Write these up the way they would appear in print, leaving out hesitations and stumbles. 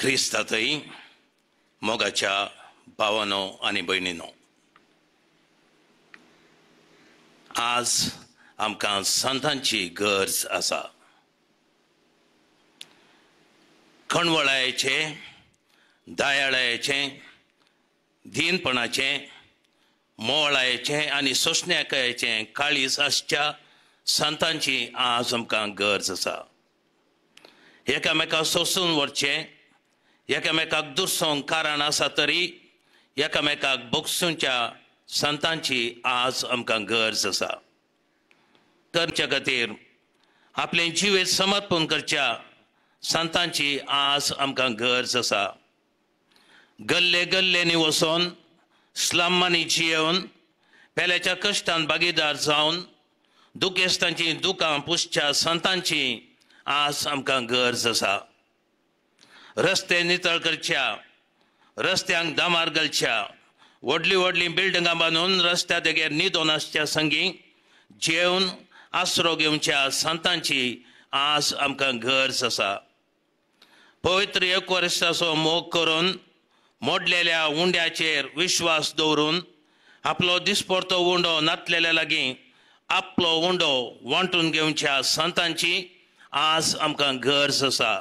ख्रिस्तातय मोगाच्या भावांनो आनी भयणींनो, आज आमकां संतांची गरज आसा. खणवळायेचें, दयाळायेचें, दीनपणाचें, मोळायेचें आनी सोंसण्याकायेचें काळीज आसच्या संतांची आज आमकां गरज आसा. एकामेकाक सोंसून व्हरचें, एकामेकाक दुरसोंक कारण आसा तरी एकामेकाक बोगसूंच्या संतांची आज आमकां गरज आसा. करच्या खातीर आपलें जिवीत समर्पण करच्या संतांची आज आमकां गरज आसा. गल्ले गल्लेनी वचोन स्लमांनी जियेवन पेल्याच्या कश्टान भागीदार जावन दुखेस्तांची दुखां पुसच्या संतांची आज आमकां गरज आसा. रस्ते नितळ करच्या, रस्त्यांक दामार घालच्या, व्हडली व्हडली बिल्डिंगां बांदून रस्त्या देगेर न्हिदोन आसच्या संगी जेवन आसरो घेवच्या संतांची आज आमकां गरज आसा. पवित्र एकवरिस्ताचो मोग करून मोडलेल्या उंड्याचेर विश्वास दवरून आपलो दिसपरतो उंडो नातलेल्या लागीं आपलो उंडो वांटून घेवच्या संतांची आज आमकां गरज आसा.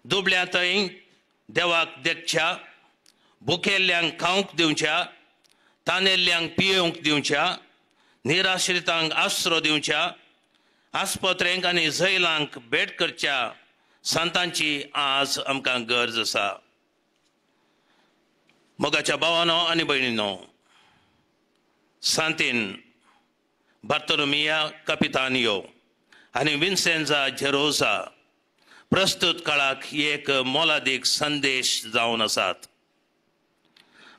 दुबळ्या थंय देवाक देखच्या, भुकेल्ल्यांक खावंक दिवच्या, तानेल्ल्यांक पियेवंक दिवच्या, निराश्रितांक आसरो दिवच्या, आस्पत्रेंक आनी झैलांक भेट करच्या संतांची आज आमकां गरज आसा. मोगाच्या भावांनो आनी भयणींनो, सांतीन बार्तोलोमिया कापितानियो आनी विन्सेंजा जेरोसा प्रस्तुत काळाक एक मोलादीक संदेश जावन आसात.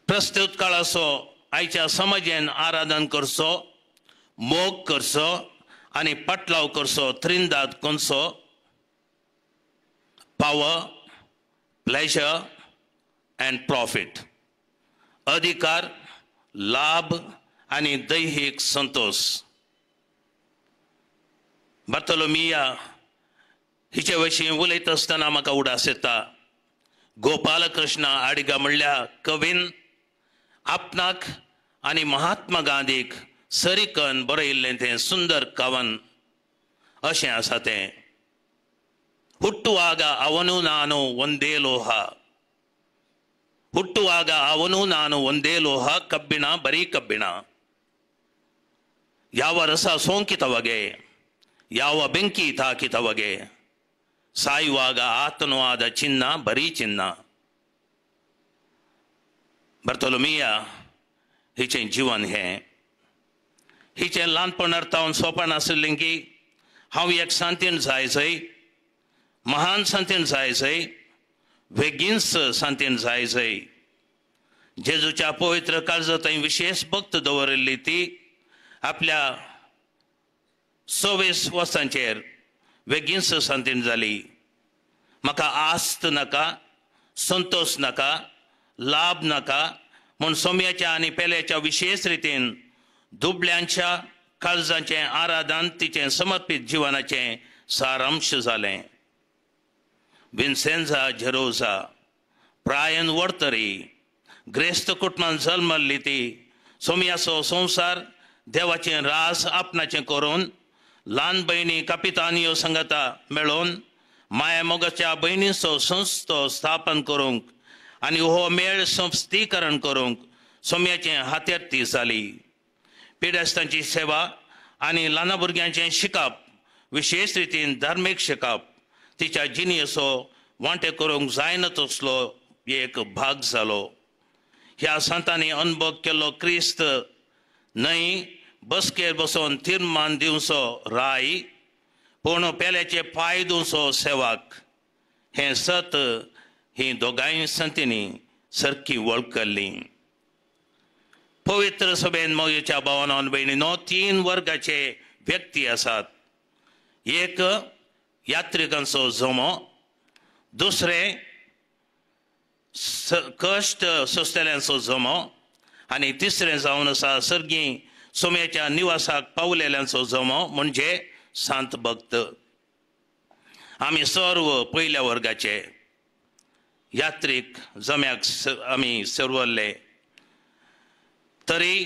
प्रस्तुत काळाचो आयच्या समाजेन आराधन करचो, मोग करचो आनी पाटलाव करचो Trindade कोणचो power, pleasure and profit, अधिकार, लाभ आनी दैहिक संतोष. बार्तोलोमिया हिचे विशीं उलयता आसतना म्हाका उडास येता. गोपालकृष्ण आडगा म्हणल्या कवीन आपणाक आनी महात्मा गांधीक सरीकन बरयल्लें तें सुंदर कवन अशें आसा तें. ಹುಟ್ಟುವಾಗ ಅವನು ನಾನು ಒಂದೇ ಲೋಹ, ಹುಟ್ಟುವಾಗ ಅವನು ನಾನು ಒಂದೇ ಲೋಹ, ಕಬ್ಬಿಣ ಬರೀ ಕಬ್ಬಿಣ. ಯಾವ ರಸ ಸೋಂಕಿತವಗೆ, ಯಾವ ಬೆಂಕಿ ತಾಕಿತವಗೆ, ಸಾಯುವಾಗ ಆತನು ಆದ ಚಿನ್ನ ಬರೀ ಚಿನ್ನ. बार्तोलोमिया हिचें जिवन हें. हिचें ल्हानपण अर्तावन सोंपण आशिल्लें की हांव एक सांतीन जायचय, महान सांतीन जायचय, वेगीनच सांतीन जायचय. जेजूच्या पवित्र काळजांत विशेष भक्त दवरिल्ली ती आपल्या 26 वर्सांचेर वेगीनच सांतीन जाली. म्हाका आस्त नाका, संतोष नाका, लाभ नाका म्हूण सोम्याच्या आनी पेल्याच्या विशेष रितीन दुबळ्यांच्या काळजांचें आराधन तिचें समर्पीत जिवनाचें सारांश जालें. विन्सेंजा जेरोसा प्रायन वर्तरी ग्रेस्त कुटुंबांत जल्मल्ली ती सोम्याचो संवसार देवाचें रास आपणाचें करून ल्हान भयणी कापितानियो संगता मेळोवन माया मोगाच्या भयणीचो संस्थो स्थापन करूंक आनी हो मेळ संस्थीकरण करूंक सोम्याचें हातेर जाली. पिडेस्तांची सेवा आनी ल्हान भुरग्यांचें शिकप, विशेष रितीन धार्मीक शिकप तिच्या जिणेचो वांटे करूंक जायना तसलो एक भाग जालो. ह्या संतांनी अनुभव केल्लो क्रिस्त न्हय बसकेर बसोन तिर्मान दिवचो राय, पूण पेल्याचे पांय धुवचो सेवाक. हें सत ही दोगांय संतींनी सारकी वळखली. पवित्र सभेन मोगाच्या भावांनो आनी भयणींनो, 3 वर्गाचे व्यक्ती आसात. एक यात्रिकांचो जमो, दुसरे कश्ट सोंसतल्यांचो जमो आनी तिसरें जावन आसा सर्गी सोम्याच्या निवासाक पावलेल्यांचो जमो म्हणजे सांत भक्त. आमी सर्व पयल्या वर्गाचे. यात्रीक जम्याक आमी सरवल्ले तरी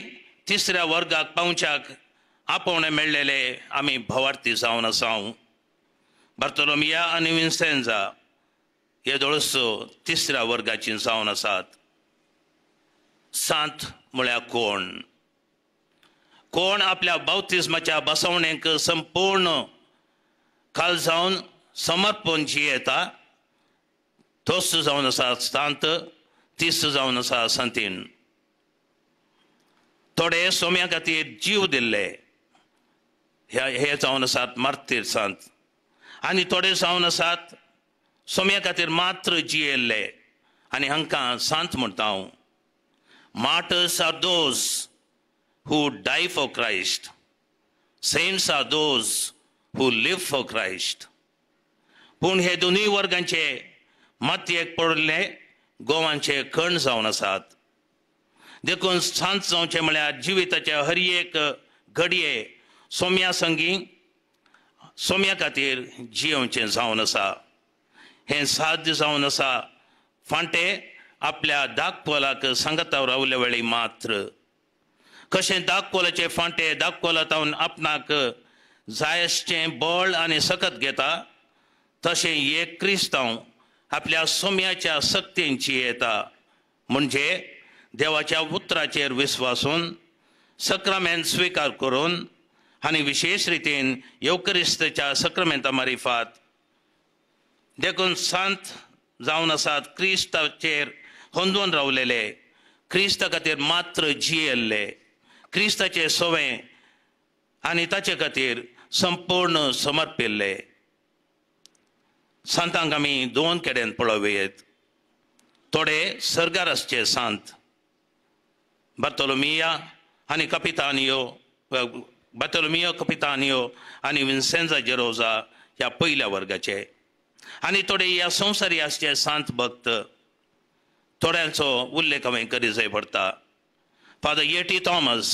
तिसऱ्या वर्गाक पावच्याक आपोवणे मेळ्ळेले आमी भवार्थी जावन आसाव. बार्तोलोमिया आनी विन्सेन्जा हे दोळसो तिसऱ्या वर्गाची जावन आसात. सांत म्हळ्यार कोण? कोण आपल्या बावतिस्माच्या बसवणेक संपूर्ण काळजावन समर्पण जियेता तोच जावन आसा सांत, तीच जावन आसा संतीन. थोडे सोम्या खातीर जीव दिल्ले हे जावन आसात मार्तीर सांत, आनी थोडे जावन आसात सोम्या खातीर मात्र जियेल्ले आनी हांकां सांत म्हणटा हांव. Martyrs are those who die for Christ. Saints are those who live for Christ. पूण हे दोनूय वर्गांचे मातयेक पडले गोवांचे कण जावन आसात. देखून सांत जावचें म्हळ्यार जिविताचे हर एक घडये सोम्या संगी सोम्या खातीर जियोवचें जावन आसा. हें साध्य जावन आसा फांटे आपल्या दाखपोलाक सांगता रावले वेळी मात्र. कशें दाखपोलाचे फांटे दाखपोलातावन आपणाक जाय आसचें बळ आनी सकत घेता, तशें एक क्रिस्तांव आपल्या सोम्याच्या सक्तीन जियेता. म्हणजे देवाच्या उतराचेर विस्वासून सक्रामेंत स्विकार करून आनी विशेष रितीन येवकरिस्ताच्या सक्रामेंता मारिफात देखून सांत जावन आसात क्रिस्ताचेर होंदून रावलेले, क्रिस्ता खातीर मात्र जियेल्ले, क्रिस्ताचे सोवें आनी ताचे खातीर संपूर्ण समर्पिल्ले. सांतांक आमी दोन कडेन पळोवयेत. थोडे सर्गार आसचे सांत बार्तोलोमिया आनी कपितानियो, बार्तोलोमियो कपितानियो आनी विन्सेन्जा जेरोजा ह्या पयल्या वर्गाचे, आनी थोडे ह्या संवसारी आसचे सांत भक्त. थोड्यांचो उल्लेख हांवें करी जाय पडटा. फादर येटी थॉमस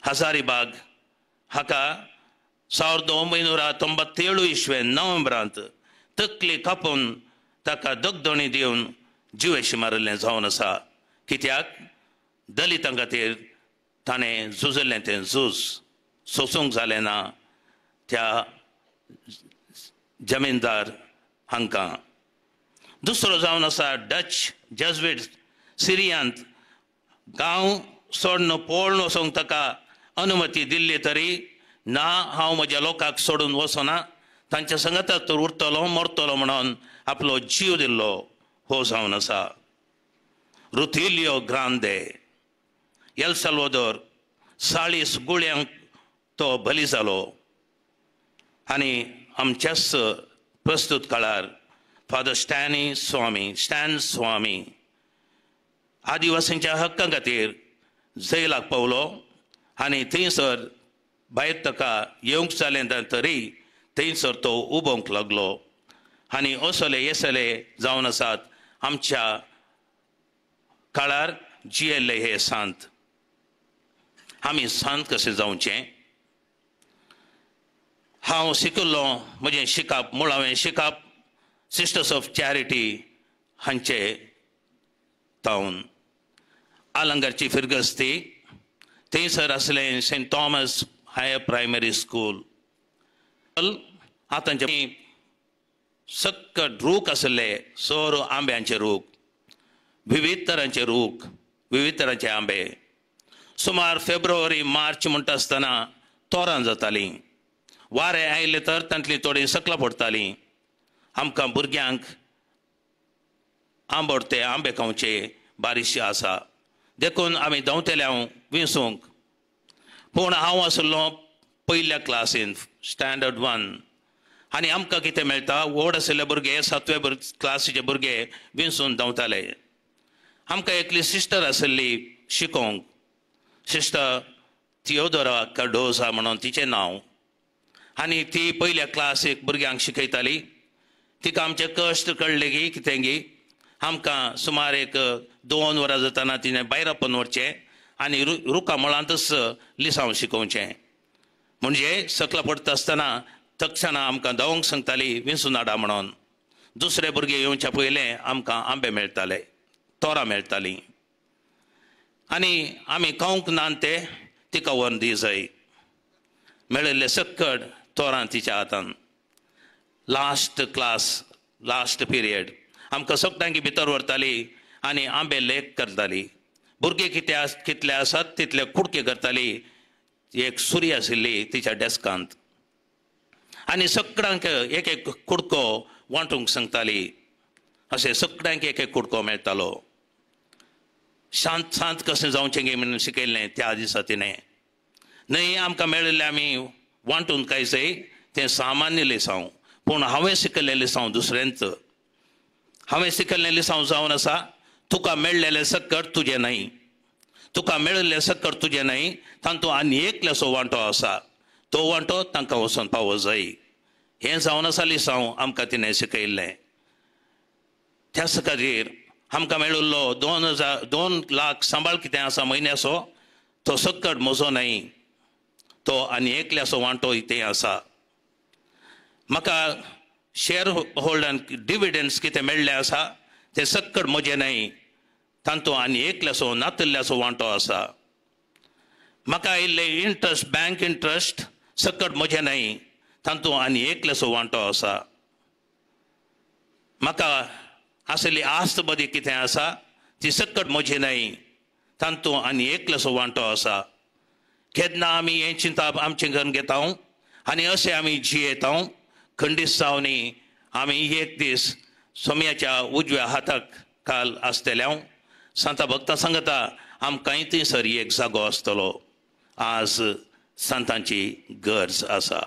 हजारीबाग हाका 1997 इस्वेन नोव्हेंबरांत तकली कापून ताका दगदणी दिवन जिवेशी मारिल्लें जावन आसा. कित्याक दलितां खातीर ताणें झुजल्लें तें झूज सोसूंक जालें ना त्या जमीनदार हांकां. दुसरो जावन आसा डच जेजुईट सिरियांत गांव सोडून पळोवन वचोंक ताका अनुमती दिल्ली तरी ना, हांव म्हज्या लोकांक सोडून वचना, तांच्या संगताक तर उरतलो मरतलो म्हणून आपलो जीव दिल्लो हो जावन आसा. रुथिलियो ग्रांदे एल साल्वादोर 40 गुळ्यांक तो बली जालो. आनी आमच्याच प्रस्तुत काळार फादर स्टॅन स्वामी आदिवासींच्या हक्कां खातीर जैलाक पावलो आनी थंयसर भायर ताका येवंक जालें तरी थंयसर तो उबोवंक लागलो. आनी असले येसले जावन आसात आमच्या काळार जियेल्ले हे सांत. आमी सांत कशें जावचें? हांव शिकिल्लो म्हजें शिकप मुळावें शिकप सिस्टर्स ऑफ चॅरिटी हांचे तावन आलंगारची फिरगस्ती, थंयसर आसलें Saint Thomas higher primary school. आतांचे सक्कट रूख आसले, सोरो आंब्यांचे रूख, विविध तरांचे रूख, विविध तरांचे आंबे. सुमार फेब्रुवारी मार्च म्हणटा आसतना तोरां जातालीं. वारें आयलें तर तांतलीं थोडीं सकलां पडटालीं. आमकां भुरग्यांक आंबोडते आंबे खावचे बारीशे आसा. देखून आमी धांवतेल्यांव विंसूंक. पूण हांव आसलो पयल्या क्लासीन स्टँडर्ड 1 आनी आमकां कितें मेळटा, व्हड आशिल्ले भुरगे 7वे क्लासीचे भुरगे विंसून धांवताले. आमकां एकली सिस्टर आशिल्ली शिकोवंक, सिस्टर थियोदोरा कार्डोजा म्हणून तिचें नांव. आनी ती पयल्या क्लासीक भुरग्यांक शिकयताली. तिका आमचे कश्ट कळले की कितें गी, आमकां सुमार एक 2 वरां जाताना तिणें भायर आपोवन व्हरचें आनी रुखां मुळांतच लिसांव शिकोवचें. म्हणजे सकला पडटा आसतना तक्षणा आमकां धांवंक सांगताली विंसून हाडा म्हणून. दुसरे भुरगे येवच्या पयलें आमकां आंबे मेळटाले, तोरां मेळटालीं, आनी आमी खावंक नान ते तिका व्हरून दी जाय. मेळिल्ले सकट तोरां तिच्या हातान. लास्ट क्लास, लास्ट पिरियड आमकां सगळ्यांक भितर व्हरताली आनी आंबे लेक करताली. भुरगे कितले आसात तितले कुडके करताली. एक सुरी आशिल्ली तिच्या डेस्कांत आनी सगळ्यांक एक एक कुडको वांटूंक सांगताली. अशें सगळ्यांक एक एक कुडको मेळटालो. शांत शांत कशें जावचें गे म्हणून शिकयल्लें त्या दिसा तिणें. न्हय आमकां मेळिल्लें आमी वांटून खायचें तें सामान्य लिसांव, पूण हांवें शिकयल्लें लिसांव दुसऱ्यांच. हांवें शिकयल्लें लिसांव जावन आसा तुका मेळ्ळेलें सकट तुजें न्हय, तुका मेळिल्लें सकट तुजें न्हय, तातूंत आनी एक लेसो वांटो आसा, तो वांटो तांकां वचून पावो जाय. हें जावन आसा लिसांव आमकां तिणें शिकयल्लें. त्याच खातीर आमकां मेळिल्लो 2 लाख सांबाळ कितें आसा म्हयन्याचो तो सकट म्हजो न्हय, तो आनी एकल्याचो वांटो तें आसा. म्हाका शेअर होल्डान डिविडंड्स कितें मेळ्ळें आसा तें सकट म्हजें न्हय, तातूंत आनी एकल्याचो नातिल्ल्याचो वांटो आसा. म्हाका आयिल्ले इंट्रस्ट, बँक इंट्रस्ट सकट म्हजें न्हय, तातूंत आनी एकल्याचो वांटो आसा. म्हाका आसली आस्त बदी कितें आसा ती सकट म्हजी न्हय, तातूंत आनी एकल्याचो वांटो आसा. केन्ना आमी हें चिंता आमचें घर घेता आनी अशें आमी जियेता. खंडीत जावनी आमी एक दीस सोम्याच्या उजव्या हाताक काल आसतल्या सांता भक्तां सांगता आमकांय थंयसर एक जागो आसतलो. आज सांतांची गरज आसा.